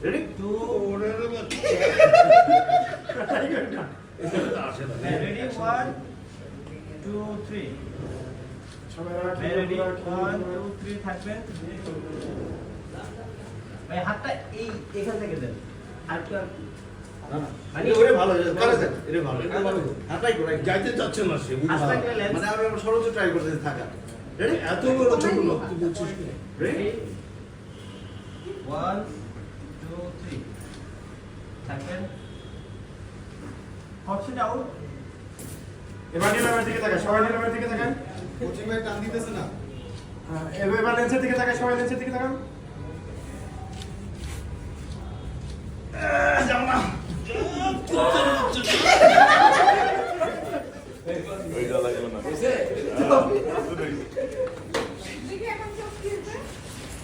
Ready? 2 Ready? 1 2 3 Ready? 1 2 3 থাকবেন ভাই হাতটা এই এখান থেকে দেন আর তো না না মানে ওরে ভালো করে দেন এরে ভালো এটা ভালো হাতটাই করে যাইতে যাচ্ছে না সে মানে আমি সর্বোচ্চ ট্রাই করতেছি থাকা রেডি এত বড় ছোট লোক তুই বলছিস রেডি 1 2 3 থাকবেন হচ্ছে ডাউন এবার নিলামের দিকে তাকান সবাই নিলামের দিকে তাকান কোচিং ভাই টান দিতেছে না এবার লেন্সের দিকে তাকান সবাই লেন্সের দিকে তাকান যাও না ওইটা লাগে না